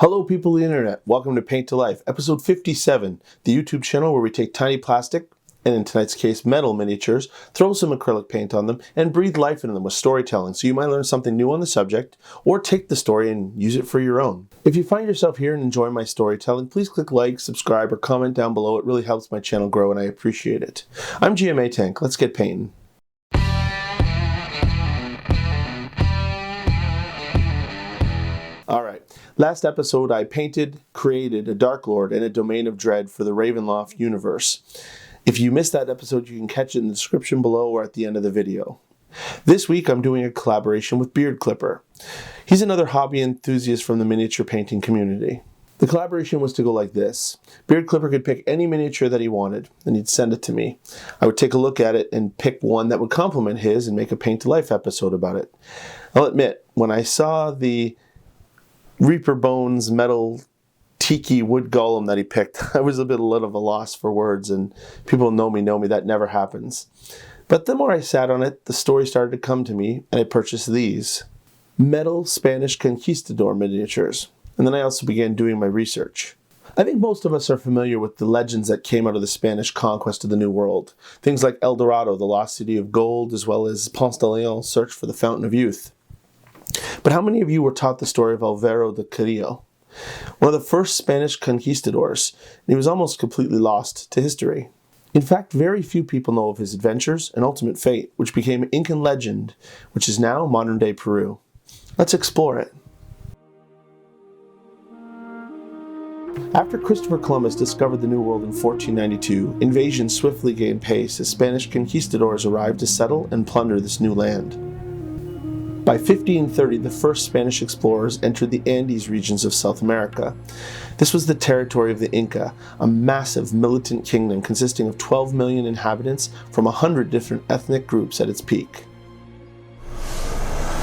Hello people of the internet, welcome to Paint to Life, episode 57, the YouTube channel where we take tiny plastic, and in tonight's case metal miniatures, throw some acrylic paint on them, and breathe life into them with storytelling so you might learn something new on the subject, or take the story and use it for your own. If you find yourself here and enjoy my storytelling, please click like, subscribe, or comment down below. It really helps my channel grow and I appreciate it. I'm GM Atank, let's get painting. Alright, last episode I created a Dark Lord and a Domain of Dread for the Ravenloft universe. If you missed that episode, you can catch it in the description below or at the end of the video. This week I'm doing a collaboration with Beard Clipper. He's another hobby enthusiast from the miniature painting community. The collaboration was to go like this. Beard Clipper could pick any miniature that he wanted, and he'd send it to me. I would take a look at it and pick one that would complement his and make a Paint to Life episode about it. I'll admit, when I saw the Reaper Bones metal tiki wood golem that he picked, I was a little of a loss for words, and people know me, that never happens. But the more I sat on it, the story started to come to me, and I purchased these metal Spanish conquistador miniatures. And then I also began doing my research. I think most of us are familiar with the legends that came out of the Spanish conquest of the New World. Things like El Dorado, the lost city of gold, as well as Ponce de Leon's search for the Fountain of Youth. But how many of you were taught the story of Alvaro de Carillo, one of the first Spanish conquistadors, and he was almost completely lost to history? In fact, very few people know of his adventures and ultimate fate, which became Incan legend, which is now modern-day Peru. Let's explore it. After Christopher Columbus discovered the New World in 1492, invasions swiftly gained pace as Spanish conquistadors arrived to settle and plunder this new land. By 1530, the first Spanish explorers entered the Andes regions of South America. This was the territory of the Inca, a massive militant kingdom consisting of 12 million inhabitants from 100 different ethnic groups at its peak.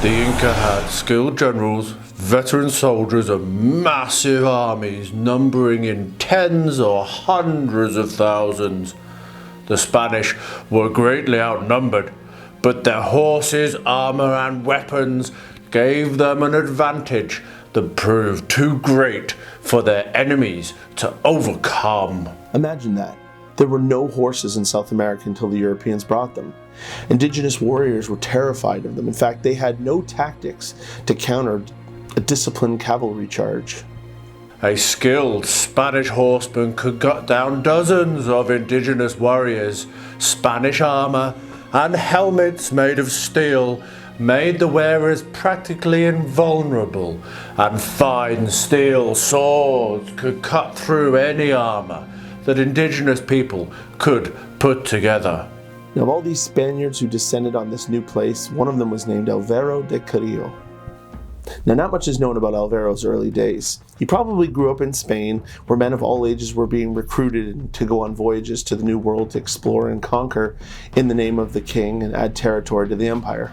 The Inca had skilled generals, veteran soldiers, and massive armies numbering in tens or hundreds of thousands. The Spanish were greatly outnumbered, but their horses, armor, and weapons gave them an advantage that proved too great for their enemies to overcome. Imagine that. There were no horses in South America until the Europeans brought them. Indigenous warriors were terrified of them. In fact, they had no tactics to counter a disciplined cavalry charge. A skilled Spanish horseman could cut down dozens of indigenous warriors. Spanish armor and helmets made of steel made the wearers practically invulnerable, and fine steel swords could cut through any armor that indigenous people could put together. Now, of all these Spaniards who descended on this new place, one of them was named Alvaro de Carillo. Now, not much is known about Alvaro's early days. He probably grew up in Spain, where men of all ages were being recruited to go on voyages to the New World to explore and conquer in the name of the king and add territory to the empire.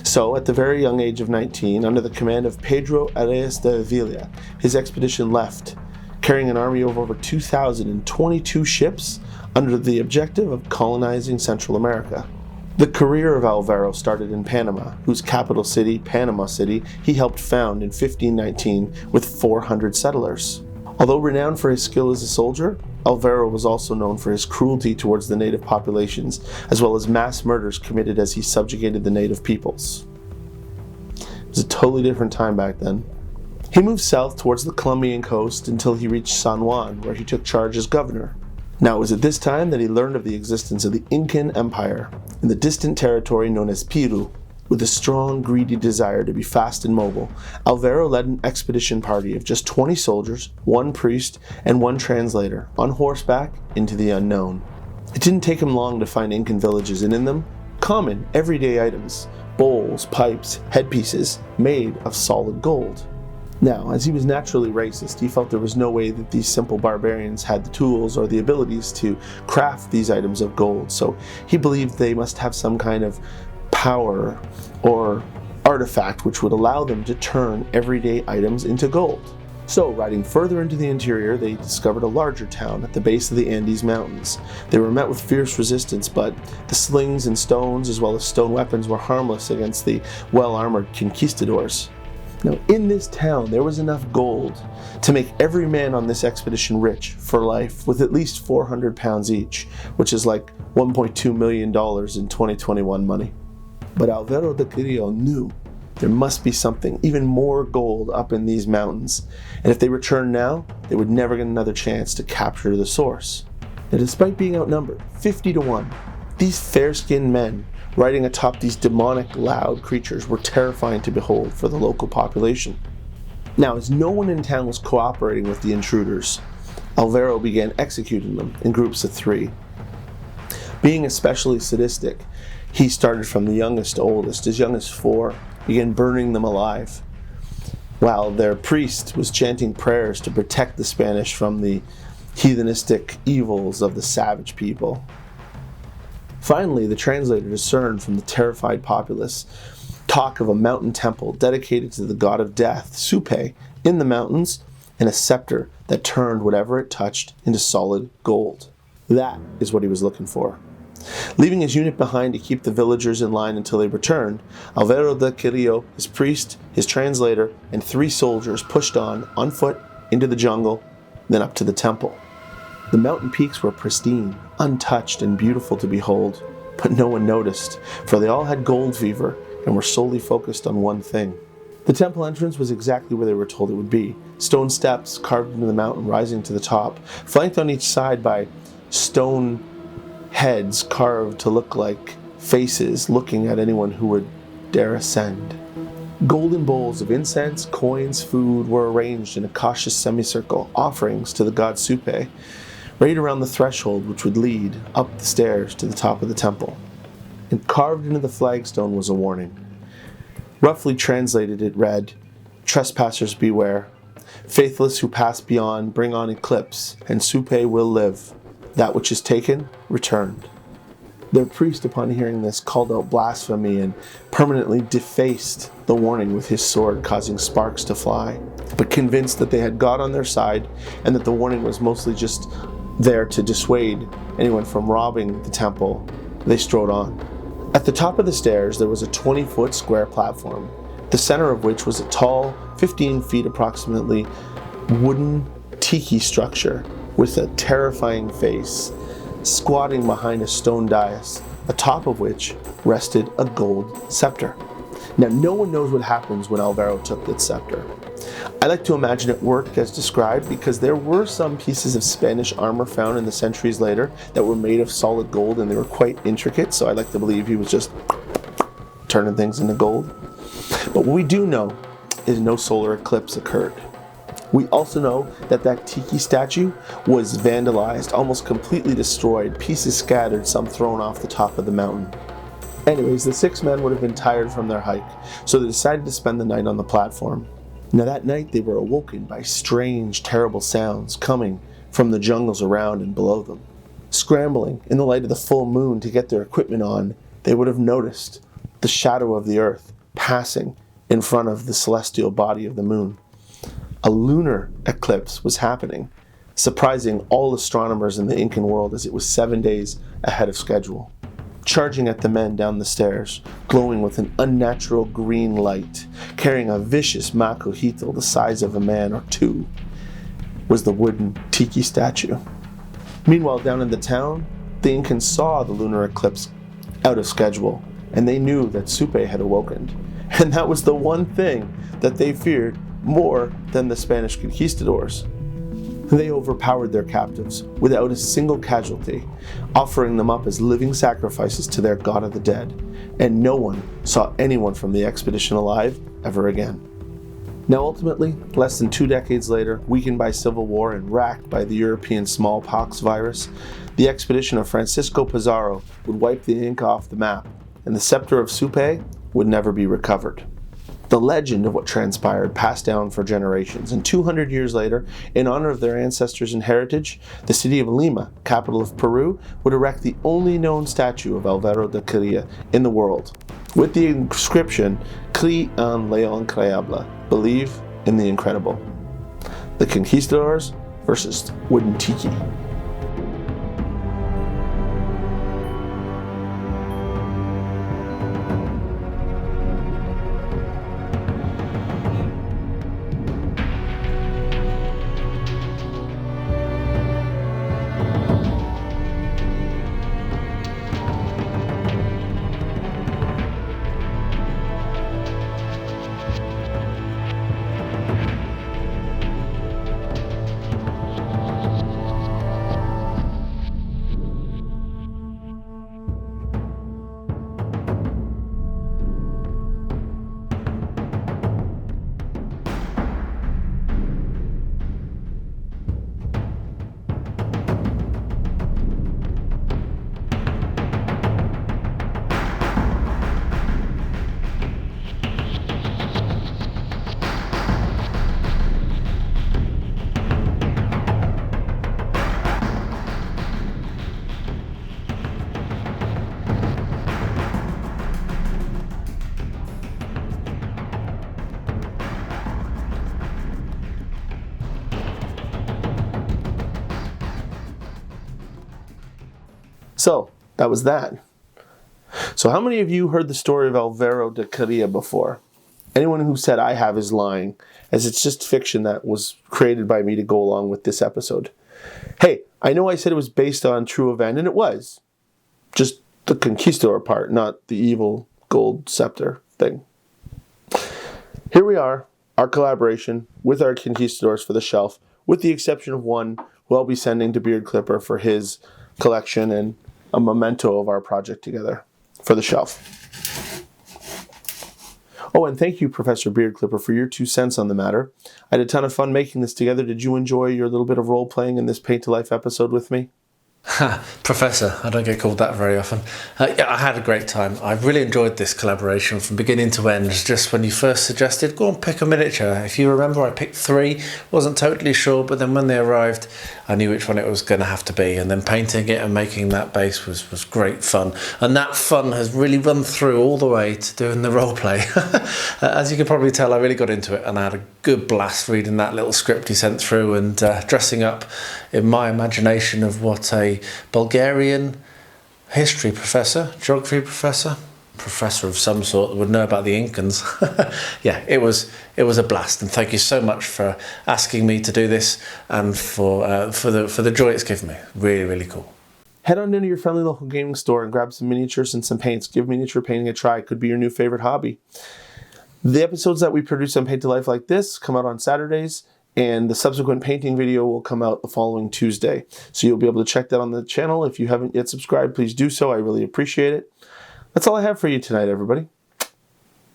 So, at the very young age of 19, under the command of Pedro Arias de Avila, his expedition left, carrying an army of over 2,022 ships under the objective of colonizing Central America. The career of Alvaro started in Panama, whose capital city, Panama City, he helped found in 1519 with 400 settlers. Although renowned for his skill as a soldier, Alvaro was also known for his cruelty towards the native populations, as well as mass murders committed as he subjugated the native peoples. It was a totally different time back then. He moved south towards the Colombian coast until he reached San Juan, where he took charge as governor. Now, it was at this time that he learned of the existence of the Incan Empire in the distant territory known as Peru. With a strong, greedy desire to be fast and mobile, Alvaro led an expedition party of just 20 soldiers, 1 priest, and 1 translator on horseback into the unknown. It didn't take him long to find Incan villages, and in them, common, everyday items, bowls, pipes, headpieces, made of solid gold. Now, as he was naturally racist, he felt there was no way that these simple barbarians had the tools or the abilities to craft these items of gold, so he believed they must have some kind of power or artifact which would allow them to turn everyday items into gold. So, riding further into the interior, they discovered a larger town at the base of the Andes Mountains. They were met with fierce resistance, but the slings and stones as well as stone weapons were harmless against the well-armored conquistadors. Now, in this town, there was enough gold to make every man on this expedition rich for life with at least 400 pounds each, which is like $1.2 million in 2021 money. But Alvaro de Carillo knew there must be something, even more gold up in these mountains, and if they returned now, they would never get another chance to capture the source. Now, despite being outnumbered 50-1, these fair-skinned men riding atop these demonic, loud creatures were terrifying to behold for the local population. Now, as no one in town was cooperating with the intruders, Alvaro began executing them in groups of 3. Being especially sadistic, he started from the youngest to oldest, as young as 4, began burning them alive, while their priest was chanting prayers to protect the Spanish from the heathenistic evils of the savage people. Finally, the translator discerned from the terrified populace talk of a mountain temple dedicated to the god of death, Supe, in the mountains, and a scepter that turned whatever it touched into solid gold. That is what he was looking for. Leaving his unit behind to keep the villagers in line until they returned, Alvaro de Carillo, his priest, his translator, and 3 soldiers pushed on foot, into the jungle, then up to the temple. The mountain peaks were pristine, untouched, and beautiful to behold, but no one noticed, for they all had gold fever and were solely focused on one thing. The temple entrance was exactly where they were told it would be. Stone steps carved into the mountain rising to the top, flanked on each side by stone heads carved to look like faces looking at anyone who would dare ascend. Golden bowls of incense, coins, food were arranged in a cautious semicircle, offerings to the god Supe, right around the threshold which would lead up the stairs to the top of the temple. And carved into the flagstone was a warning. Roughly translated, it read, "Trespassers beware. Faithless who pass beyond bring on eclipse, and Supe will live. That which is taken, returned." Their priest, upon hearing this, called out blasphemy and permanently defaced the warning with his sword, causing sparks to fly. But convinced that they had God on their side and that the warning was mostly just there to dissuade anyone from robbing the temple, they strode on. At the top of the stairs, there was a 20-foot square platform, the center of which was a tall, 15 feet approximately, wooden tiki structure with a terrifying face, squatting behind a stone dais, atop of which rested a gold scepter. Now, no one knows what happens when Alvaro took that scepter. I like to imagine it worked as described because there were some pieces of Spanish armor found in the centuries later that were made of solid gold and they were quite intricate, so I like to believe he was just turning things into gold. But what we do know is no solar eclipse occurred. We also know that that tiki statue was vandalized, almost completely destroyed, pieces scattered, some thrown off the top of the mountain. Anyways, the 6 men would have been tired from their hike, so they decided to spend the night on the platform. Now that night they were awoken by strange, terrible sounds coming from the jungles around and below them. Scrambling in the light of the full moon to get their equipment on, they would have noticed the shadow of the earth passing in front of the celestial body of the moon. A lunar eclipse was happening, surprising all astronomers in the Incan world as it was 7 days ahead of schedule. Charging at the men down the stairs, glowing with an unnatural green light, carrying a vicious macojito the size of a man or 2, was the wooden tiki statue. Meanwhile, down in the town, the Incans saw the lunar eclipse out of schedule, and they knew that Supe had awoken. And that was the one thing that they feared more than the Spanish conquistadors. They overpowered their captives without a single casualty, offering them up as living sacrifices to their god of the dead, and no one saw anyone from the expedition alive ever again. Now ultimately, less than 2 decades later, weakened by civil war and racked by the European smallpox virus, the expedition of Francisco Pizarro would wipe the Inca off the map, and the scepter of Supe would never be recovered. The legend of what transpired passed down for generations, and 200 years later, in honor of their ancestors and heritage, the city of Lima, capital of Peru, would erect the only known statue of Alvaro de Carillo in the world, with the inscription, "Cri en lo increíble," believe in the incredible. The Conquistadors versus wooden tiki. So, that was that. So how many of you heard the story of Alvaro de Carillo before? Anyone who said I have is lying, as it's just fiction that was created by me to go along with this episode. Hey, I know I said it was based on true event, and it was. Just the conquistador part, not the evil gold scepter thing. Here we are, our collaboration with our conquistadors for the shelf, with the exception of one who I'll be sending to Beard Clipper for his collection and a memento of our project together for the shelf. Oh, and thank you, Professor Beard Clipper, for your 2 cents on the matter. I had a ton of fun making this together. Did you enjoy your little bit of role-playing in this Paint to Life episode with me? Professor, I don't get called that very often. Yeah, I had a great time. I really enjoyed this collaboration from beginning to end. Just when you first suggested, go and pick a miniature. If you remember, I picked 3, wasn't totally sure, but then when they arrived, I knew which one it was going to have to be. And then painting it and making that base was great fun. And that fun has really run through all the way to doing the roleplay. As you can probably tell, I really got into it, and I had a good blast reading that little script he sent through and dressing up in my imagination of what a Bulgarian history professor, geography professor of some sort that would know about the Incans. Yeah, it was a blast, and thank you so much for asking me to do this and for the joy it's given me. Really, really cool. Head on into your friendly local gaming store and grab some miniatures and some paints. Give miniature painting a try. It could be your new favorite hobby. The episodes that we produce on Paint to Life like this come out on Saturdays, and the subsequent painting video will come out the following Tuesday. So you'll be able to check that on the channel. If you haven't yet subscribed, please do so. I really appreciate it. That's all I have for you tonight, everybody.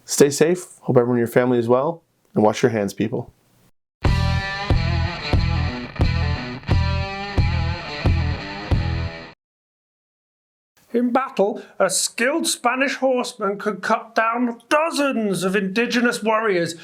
Stay safe. Hope everyone in your family is well. And wash your hands, people. In battle, a skilled Spanish horseman could cut down dozens of indigenous warriors